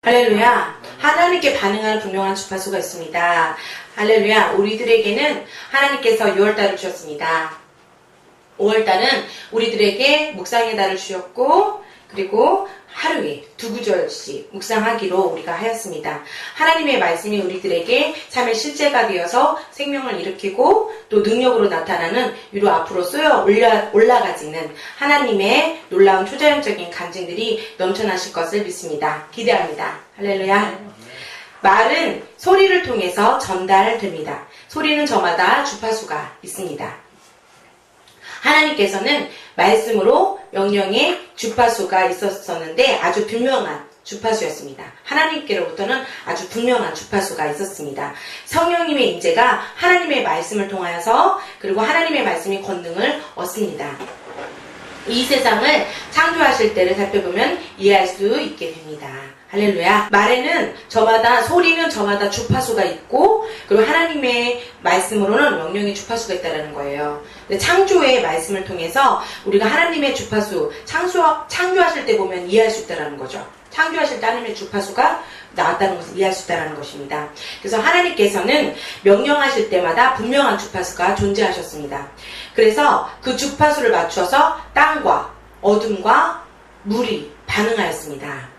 할렐루야. 하나님께 반응하는 분명한 주파수가 있습니다. 할렐루야. 우리들에게는 하나님께서 6월달을 주셨습니다. 5월달은 우리들에게 묵상의 달을 주셨고, 그리고 하루에 2구절씩 묵상하기로 우리가 하였습니다. 하나님의 말씀이 우리들에게 삶의 실제가 되어서 생명을 일으키고 또 능력으로 나타나는 위로 앞으로 쏘여 올라가지는 하나님의 놀라운 초자연적인 간증들이 넘쳐나실 것을 믿습니다. 기대합니다. 할렐루야. 말은 소리를 통해서 전달됩니다. 소리는 저마다 주파수가 있습니다. 하나님께서는 말씀으로 명령의 주파수가 있었었는데 아주 분명한 주파수였습니다. 하나님께로부터는 아주 분명한 주파수가 있었습니다. 성령님의 임재가 하나님의 말씀을 통하여서 그리고 하나님의 말씀이 권능을 얻습니다. 이 세상을 창조하실 때를 살펴보면 이해할 수 있게 됩니다. 할렐루야. 말에는 저마다, 소리는 저마다 주파수가 있고, 그리고 하나님의 말씀으로는 명령의 주파수가 있다는 거예요. 창조의 말씀을 통해서 우리가 하나님의 주파수, 창조하실 때 보면 이해할 수 있다는 거죠. 창조하실 때 하나님의 주파수가 나왔다는 것을 이해할 수 있다는 것입니다. 그래서 하나님께서는 명령하실 때마다 분명한 주파수가 존재하셨습니다. 그래서 그 주파수를 맞춰서 땅과 어둠과 물이 반응하였습니다.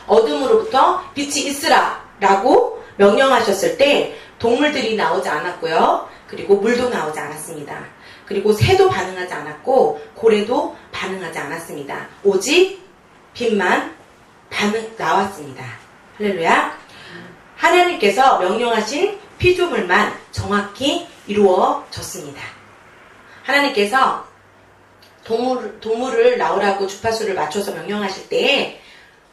어둠으로부터 빛이 있으라 라고 명령하셨을 때 동물들이 나오지 않았고요. 그리고 물도 나오지 않았습니다. 그리고 새도 반응하지 않았고 고래도 반응하지 않았습니다. 오직 빛만 나왔습니다. 할렐루야. 하나님께서 명령하신 피조물만 정확히 이루어졌습니다. 하나님께서 동물을 나오라고 주파수를 맞춰서 명령하실 때에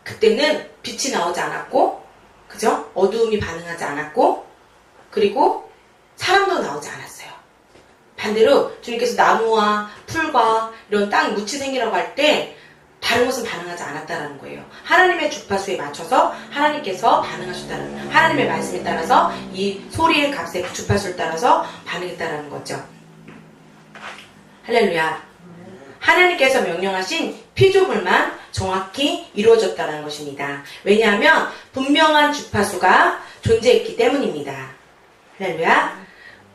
그때는 빛이 나오지 않았고, 그죠? 어두움이 반응하지 않았고, 그리고 사람도 나오지 않았어요. 반대로 주님께서 나무와 풀과 이런 땅 무치생이라고 할 때 다른 것은 반응하지 않았다라는 거예요. 하나님의 주파수에 맞춰서 하나님께서 반응하셨다는, 하나님의 말씀에 따라서 이 소리의 값의 주파수를 따라서 반응했다라는 거죠. 할렐루야. 하나님께서 명령하신 피조물만 정확히 이루어졌다는 것입니다. 왜냐하면 분명한 주파수가 존재했기 때문입니다. 할렐루야.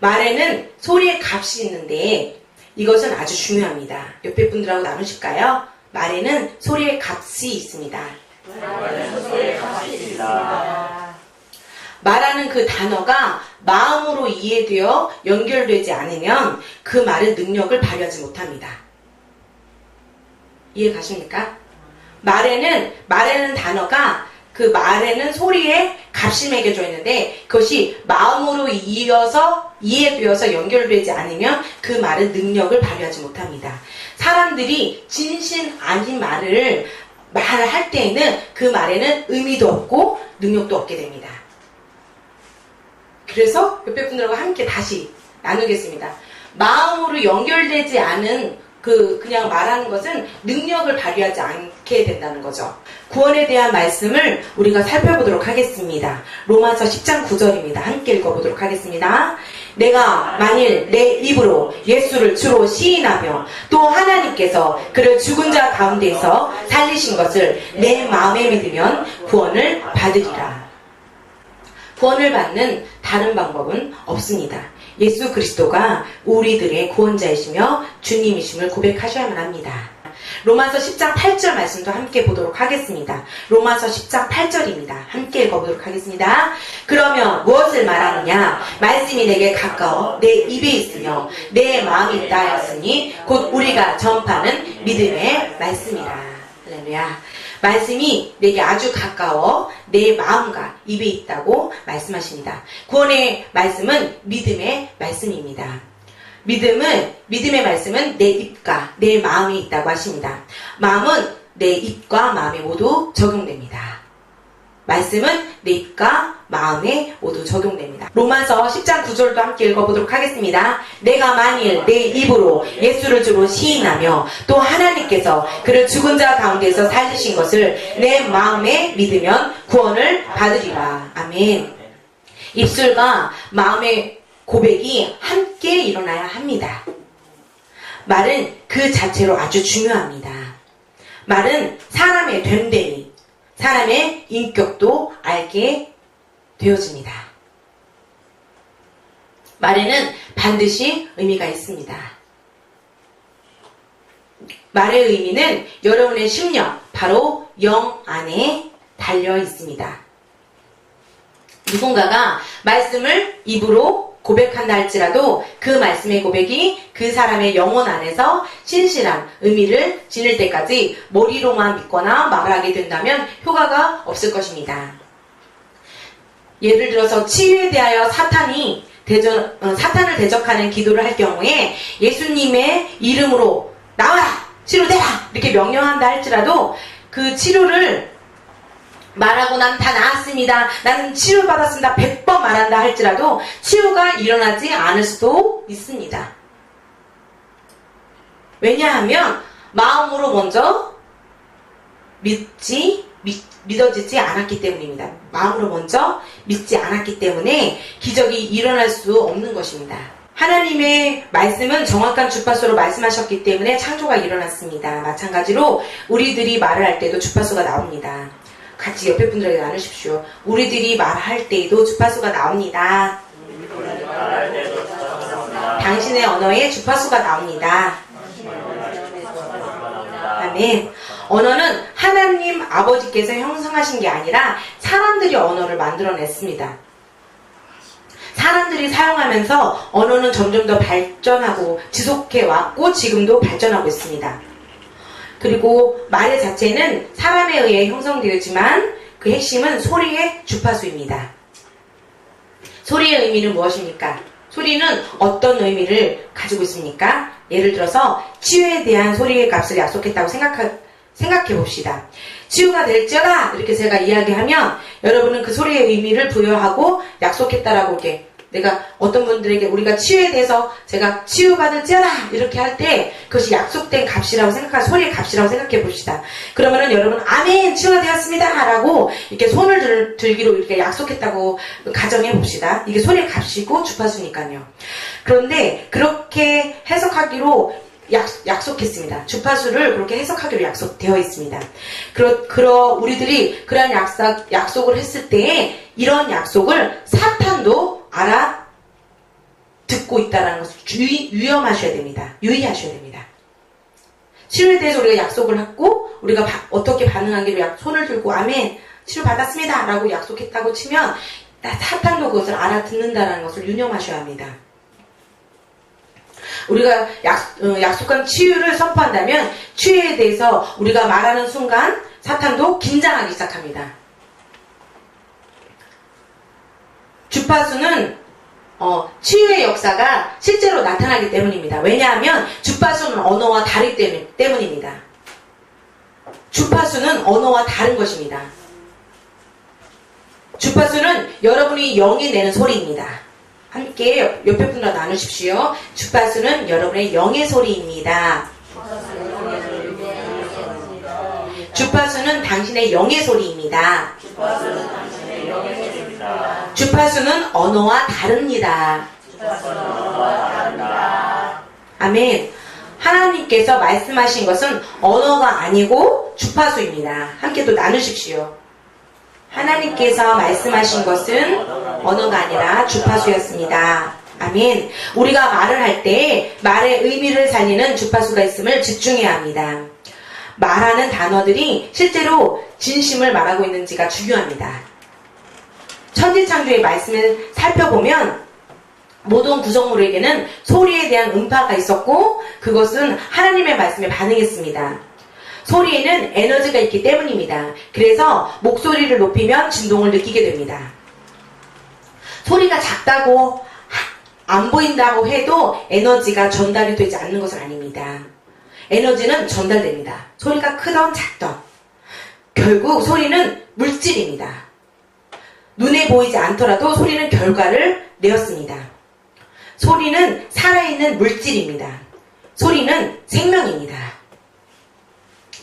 말에는 소리의 값이 있는데 이것은 아주 중요합니다. 옆에 분들하고 나누실까요? 말에는 소리의 값이 있습니다. 말에는 소리의 값이 있습니다. 말하는 그 단어가 마음으로 이해되어 연결되지 않으면 그 말은 능력을 발휘하지 못합니다. 이해 가십니까? 말에는 단어가 그 말에는 소리에 값이 매겨져 있는데 그것이 마음으로 이해되어서 연결되지 않으면 그 말은 능력을 발휘하지 못합니다. 사람들이 진심 아닌 말을 할 때에는 그 말에는 의미도 없고 능력도 없게 됩니다. 그래서 옆에 분들하고 함께 다시 나누겠습니다. 마음으로 연결되지 않은 그냥 말하는 것은 능력을 발휘하지 않게 된다는 거죠. 구원에 대한 말씀을 우리가 살펴보도록 하겠습니다. 로마서 10장 9절입니다. 함께 읽어보도록 하겠습니다. 내가 만일 내 입으로 예수를 주로 시인하며 또 하나님께서 그를 죽은 자 가운데에서 살리신 것을 내 마음에 믿으면 구원을 받으리라. 구원을 받는 다른 방법은 없습니다. 예수 그리스도가 우리들의 구원자이시며 주님이심을 고백하셔야만 합니다. 로마서 10장 8절 말씀도 함께 보도록 하겠습니다. 로마서 10장 8절입니다. 함께 읽어보도록 하겠습니다. 그러면 무엇을 말하느냐? 말씀이 내게 가까워 내 입에 있으며 내 마음에 있다 하였으니 곧 우리가 전파는 믿음의 말씀이라. 할렐루야. 말씀이 내게 아주 가까워 내 마음과 입에 있다고 말씀하십니다. 구원의 말씀은 믿음의 말씀입니다. 믿음의 말씀은 내 입과 내 마음에 있다고 하십니다. 마음은 내 입과 마음에 모두 적용됩니다. 말씀은 내 입과 마음에 모두 적용됩니다. 로마서 10장 9절도 함께 읽어보도록 하겠습니다. 내가 만일 내 입으로 예수를 주로 시인하며 또 하나님께서 그를 죽은 자 가운데서 살리신 것을 내 마음에 믿으면 구원을 받으리라. 아멘. 입술과 마음의 고백이 함께 일어나야 합니다. 말은 그 자체로 아주 중요합니다. 말은 사람의 됨됨이, 사람의 인격도 알게 되어집니다. 말에는 반드시 의미가 있습니다. 말의 의미는 여러분의 심령, 바로 영 안에 달려 있습니다. 누군가가 말씀을 입으로 고백한다 할지라도 그 말씀의 고백이 그 사람의 영혼 안에서 신실한 의미를 지닐 때까지 머리로만 믿거나 말하게 된다면 효과가 없을 것입니다. 예를 들어서 치유에 대하여 사탄을 대적하는 기도를 할 경우에 예수님의 이름으로 나와라! 치료되라! 이렇게 명령한다 할지라도 그 치료를 말하고 난 다 나았습니다. 나는 치료받았습니다. 100번 말한다 할지라도 치유가 일어나지 않을 수도 있습니다. 왜냐하면 마음으로 먼저 믿어지지 않았기 때문입니다. 마음으로 먼저 믿지 않았기 때문에 기적이 일어날 수 없는 것입니다. 하나님의 말씀은 정확한 주파수로 말씀하셨기 때문에 창조가 일어났습니다. 마찬가지로 우리들이 말을 할 때도 주파수가 나옵니다. 같이 옆에 분들에게 나누십시오. 우리들이 말할 때에도 주파수가 나옵니다. 당신의 언어에 주파수가 나옵니다. 아멘. 언어는 하나님 아버지께서 형성하신 게 아니라 사람들이 언어를 만들어냈습니다. 사람들이 사용하면서 언어는 점점 더 발전하고 지속해 왔고 지금도 발전하고 있습니다. 그리고 말의 자체는 사람에 의해 형성되었지만 그 핵심은 소리의 주파수입니다. 소리의 의미는 무엇입니까? 소리는 어떤 의미를 가지고 있습니까? 예를 들어서 치유에 대한 소리의 값을 약속했다고 생각해 봅시다. 치유가 될지어다! 이렇게 제가 이야기하면 여러분은 그 소리의 의미를 부여하고 약속했다라고 이렇게 내가 어떤 분들에게 우리가 치유에 대해서 제가 치유받을지어다! 이렇게 할 때 그것이 약속된 값이라고 소리의 값이라고 생각해 봅시다. 그러면은 여러분 아멘! 치유가 되었습니다! 라고 이렇게 손을 들기로 이렇게 약속했다고 가정해 봅시다. 이게 소리의 값이고 주파수니까요. 그런데 그렇게 해석하기로 약속했습니다. 주파수를 그렇게 해석하기로 약속되어 있습니다. 우리들이 그러한 약속을 했을 때에 이런 약속을 사탄도 듣고 있다는 것을 유의하셔야 됩니다. 치료에 대해서 우리가 약속을 했고 우리가 어떻게 반응하기로 손을 들고 아멘 치료받았습니다 라고 약속했다고 치면 사탄도 그것을 알아듣는다는 것을 유념하셔야 합니다. 우리가 약속한 치유를 선포한다면 치유에 대해서 우리가 말하는 순간 사탄도 긴장하기 시작합니다. 주파수는 치유의 역사가 실제로 나타나기 때문입니다. 왜냐하면 주파수는 언어와 다르기 때문입니다. 주파수는 언어와 다른 것입니다. 주파수는 여러분이 영이 내는 소리입니다. 함께 옆에 분과 나누십시오. 주파수는 여러분의 영의 소리입니다. 주파수는 당신의 영의 소리입니다. 주파수는 언어와 다릅니다. 아멘. 하나님께서 말씀하신 것은 언어가 아니고 주파수입니다. 함께 또 나누십시오. 하나님께서 말씀하신 것은 언어가 아니라 주파수였습니다. 아멘. 우리가 말을 할 때 말의 의미를 살리는 주파수가 있음을 집중해야 합니다. 말하는 단어들이 실제로 진심을 말하고 있는지가 중요합니다. 천지창조의 말씀을 살펴보면 모든 구성물에게는 소리에 대한 음파가 있었고 그것은 하나님의 말씀에 반응했습니다. 소리에는 에너지가 있기 때문입니다. 그래서 목소리를 높이면 진동을 느끼게 됩니다. 소리가 작다고 안 보인다고 해도 에너지가 전달이 되지 않는 것은 아닙니다. 에너지는 전달됩니다. 소리가 크던 작던. 결국 소리는 물질입니다. 눈에 보이지 않더라도 소리는 결과를 내었습니다. 소리는 살아있는 물질입니다. 소리는 생명입니다.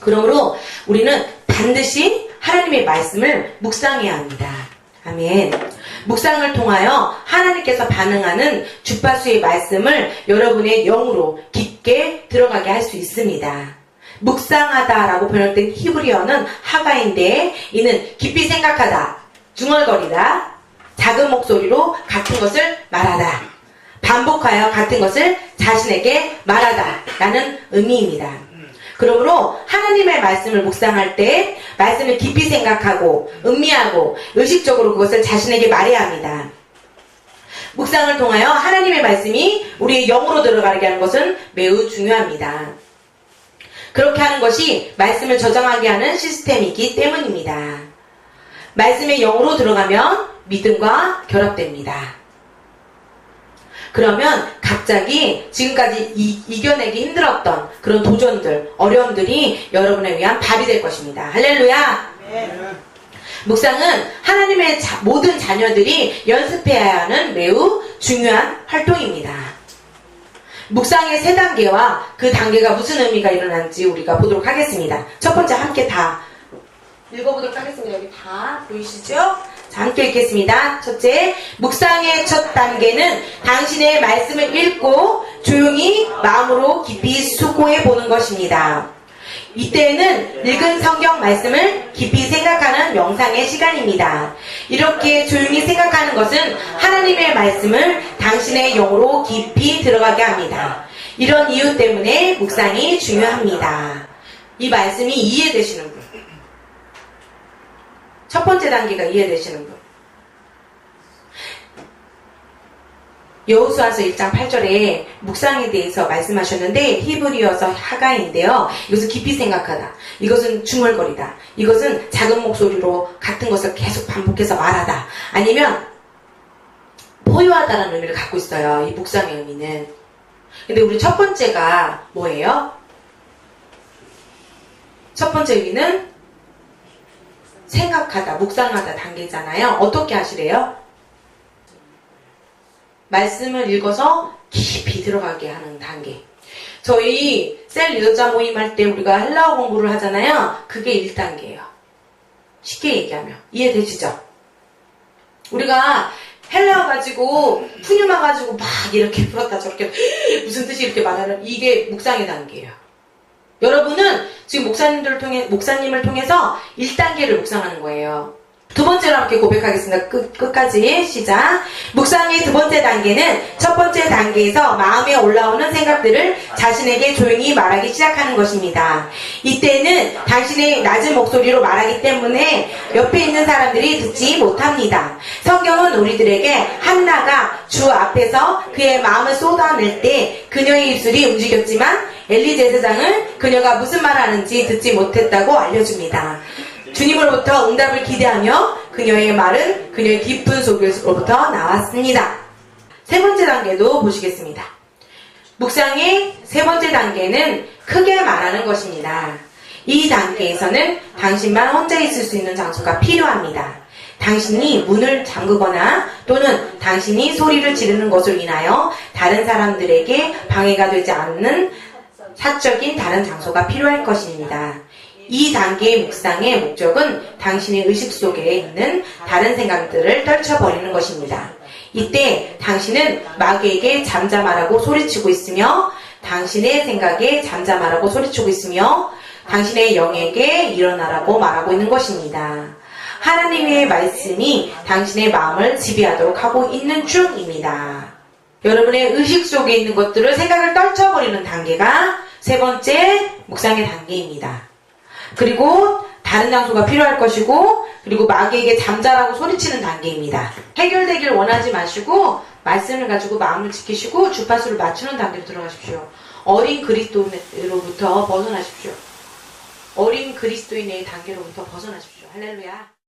그러므로 우리는 반드시 하나님의 말씀을 묵상해야 합니다. 아멘. 묵상을 통하여 하나님께서 반응하는 주파수의 말씀을 여러분의 영으로 깊게 들어가게 할 수 있습니다. 묵상하다라고 번역된 히브리어는 하가인데 이는 깊이 생각하다, 중얼거리다, 작은 목소리로 같은 것을 말하다, 반복하여 같은 것을 자신에게 말하다 라는 의미입니다. 그러므로 하나님의 말씀을 묵상할 때 말씀을 깊이 생각하고 음미하고 의식적으로 그것을 자신에게 말해야 합니다. 묵상을 통하여 하나님의 말씀이 우리의 영으로 들어가게 하는 것은 매우 중요합니다. 그렇게 하는 것이 말씀을 저장하게 하는 시스템이기 때문입니다. 말씀의 영으로 들어가면 믿음과 결합됩니다. 그러면 갑자기 지금까지 이겨내기 힘들었던 그런 도전들, 어려움들이 여러분에 위한 밥이 될 것입니다. 할렐루야! 묵상은 하나님의 모든 자녀들이 연습해야 하는 매우 중요한 활동입니다. 묵상의 3단계와 그 단계가 무슨 의미가 일어나는지 우리가 보도록 하겠습니다. 첫 번째 함께 다 읽어보도록 하겠습니다. 여기 다 보이시죠? 자, 함께 읽겠습니다. 첫째, 묵상의 첫 단계는 당신의 말씀을 읽고 조용히 마음으로 깊이 수고해 보는 것입니다. 이때에는 읽은 성경 말씀을 깊이 생각하는 명상의 시간입니다. 이렇게 조용히 생각하는 것은 하나님의 말씀을 당신의 영으로 깊이 들어가게 합니다. 이런 이유 때문에 묵상이 중요합니다. 이 말씀이 이해되시는 분, 첫 번째 단계가 이해되시는 분, 여호수아서 1장 8절에 묵상에 대해서 말씀하셨는데 히브리어서 하가인데요. 이것은 깊이 생각하다. 이것은 중얼거리다. 이것은 작은 목소리로 같은 것을 계속 반복해서 말하다. 아니면 포효하다라는 의미를 갖고 있어요. 이 묵상의 의미는. 근데 우리 첫 번째가 뭐예요? 첫 번째 의미는 생각하다, 묵상하다 단계잖아요. 어떻게 하시래요? 말씀을 읽어서 깊이 들어가게 하는 단계. 저희 셀 여자 모임 할 때 우리가 헬라어 공부를 하잖아요. 그게 1단계예요. 쉽게 얘기하면. 이해되시죠? 우리가 헬라어 가지고 푸뉴마 가지고 막 이렇게 풀었다 저렇게 무슨 뜻이 이렇게 말하는 이게 묵상의 단계예요. 여러분은 지금 목사님을 통해서 1단계를 묵상하는 거예요. 두 번째로 함께 고백하겠습니다. 끝까지 시작. 묵상의 두 번째 단계는 첫 번째 단계에서 마음에 올라오는 생각들을 자신에게 조용히 말하기 시작하는 것입니다. 이때는 당신의 낮은 목소리로 말하기 때문에 옆에 있는 사람들이 듣지 못합니다. 성경은 우리들에게 한나가 주 앞에서 그의 마음을 쏟아낼 때 그녀의 입술이 움직였지만 엘리 제사장은 그녀가 무슨 말 하는지 듣지 못했다고 알려줍니다. 주님으로부터 응답을 기대하며 그녀의 말은 그녀의 깊은 속에서로부터 나왔습니다. 세 번째 단계도 보시겠습니다. 묵상의 세 번째 단계는 크게 말하는 것입니다. 이 단계에서는 당신만 혼자 있을 수 있는 장소가 필요합니다. 당신이 문을 잠그거나 또는 당신이 소리를 지르는 것으로 인하여 다른 사람들에게 방해가 되지 않는 사적인 다른 장소가 필요할 것입니다. 이 단계의 묵상의 목적은 당신의 의식 속에 있는 다른 생각들을 떨쳐버리는 것입니다. 이때 당신은 마귀에게 잠잠하라고 소리치고 있으며 당신의 생각에 잠잠하라고 소리치고 있으며 당신의 영에게 일어나라고 말하고 있는 것입니다. 하나님의 말씀이 당신의 마음을 지배하도록 하고 있는 중입니다. 여러분의 의식 속에 있는 것들을 생각을 떨쳐버리는 단계가 세 번째 묵상의 단계입니다. 그리고 다른 장소가 필요할 것이고 그리고 마귀에게 잠자라고 소리치는 단계입니다. 해결되길 원하지 마시고 말씀을 가지고 마음을 지키시고 주파수를 맞추는 단계로 들어가십시오. 어린 그리스도인으로부터 벗어나십시오. 어린 그리스도인의 단계로부터 벗어나십시오. 할렐루야.